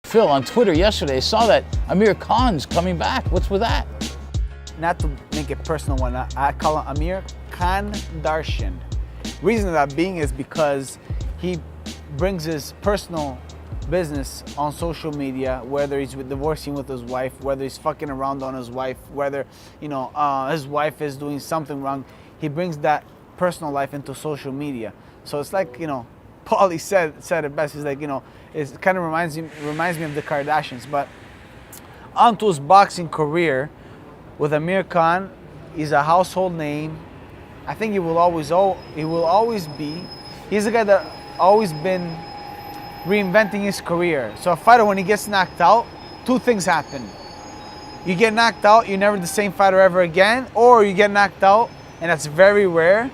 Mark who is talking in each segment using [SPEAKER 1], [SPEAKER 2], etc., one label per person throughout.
[SPEAKER 1] Phil, on Twitter yesterday, I saw that Amir Khan's coming back. What's with that?
[SPEAKER 2] Not to make it personal one, I call him Amir Khan Darshan. Reason of that being is because he brings his personal business on social media, whether he's divorcing with his wife, whether he's fucking around on his wife, whether his wife is doing something wrong. He brings that personal life into social media. So it's like, Paulie said it best. He's like, it kind of reminds me of the Kardashians. But onto his boxing career with Amir Khan, he's a household name. I think he will always be. He's a guy that always been reinventing his career. So a fighter, when he gets knocked out, two things happen. You get knocked out, you're never the same fighter ever again, or you get knocked out, and that's very rare,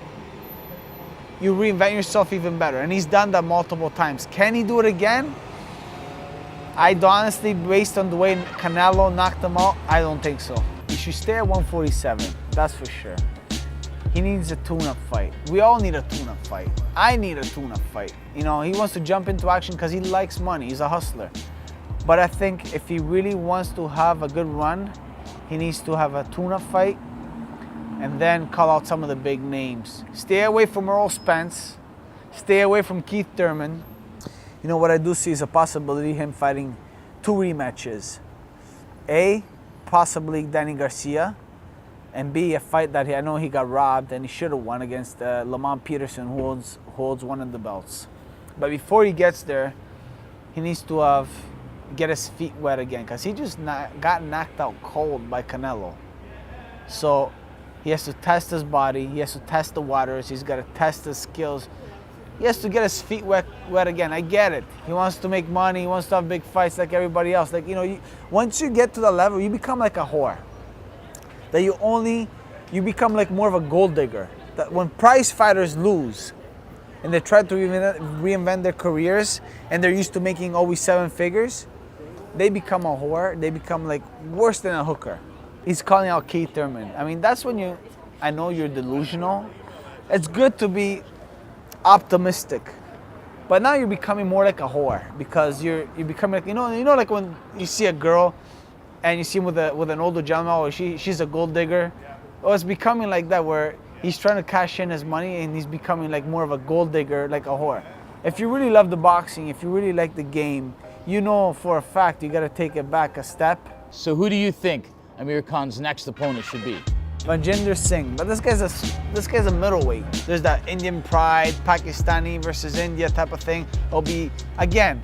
[SPEAKER 2] you reinvent yourself even better. And he's done that multiple times. Can he do it again? Honestly, based on the way Canelo knocked him out, I don't think so. He should stay at 147, that's for sure. He needs a tune-up fight. We all need a tune-up fight. I need a tune-up fight. He wants to jump into action because he likes money. He's a hustler. But I think if he really wants to have a good run, he needs to have a tune-up fight and then call out some of the big names. Stay away from Earl Spence. Stay away from Keith Thurman. What I do see is a possibility of him fighting 2 rematches. A, possibly Danny Garcia, and B, a fight that I know he got robbed and he should have won against Lamont Peterson, who holds one of the belts. But before he gets there, he needs to get his feet wet again, because he just got knocked out cold by Canelo. So he has to test his body, he has to test the waters, he's got to test his skills. He has to get his feet wet again. I get it. He wants to make money, he wants to have big fights like everybody else. Once you get to the level, you become like a whore. That you become like more of a gold digger. That when prize fighters lose and they try to reinvent their careers and they're used to making always 7 figures, they become a whore. They become like worse than a hooker. He's calling out Keith Thurman. I mean, that's when I know you're delusional. It's good to be optimistic, but now you're becoming more like a whore, because you're becoming like, like when you see a girl and you see him with an older gentleman, or she's a gold digger. It's becoming like that, where he's trying to cash in his money and he's becoming like more of a gold digger, like a whore. If you really love the boxing, if you really like the game, for a fact you got to take it back a step.
[SPEAKER 1] So who do you think Amir Khan's next opponent should be?
[SPEAKER 2] Vijender Singh, but this guy's a middleweight. There's that Indian pride, Pakistani versus India type of thing. It'll be, again,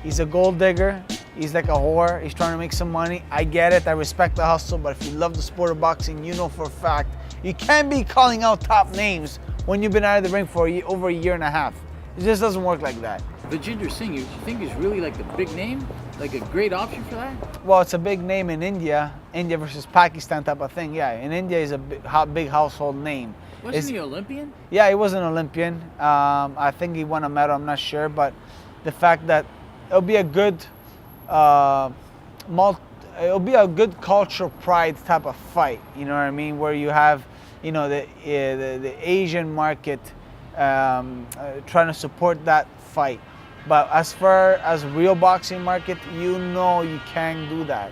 [SPEAKER 2] he's a gold digger. He's like a whore. He's trying to make some money. I get it. I respect the hustle. But if you love the sport of boxing, for a fact, you can't be calling out top names when you've been out of the ring for over a year and a half. It just doesn't work like that.
[SPEAKER 1] Vijender Singh, you think is really like the big name? Like a great option for that?
[SPEAKER 2] Well, it's a big name in India. India versus Pakistan type of thing. Yeah, in India is a big household name.
[SPEAKER 1] Wasn't he Olympian?
[SPEAKER 2] Yeah, he was an Olympian. I think he won a medal. I'm not sure, but the fact that it'll be a good it'll be a good cultural pride type of fight, where you have, the Asian market trying to support that fight. But as far as real boxing market, you can't do that.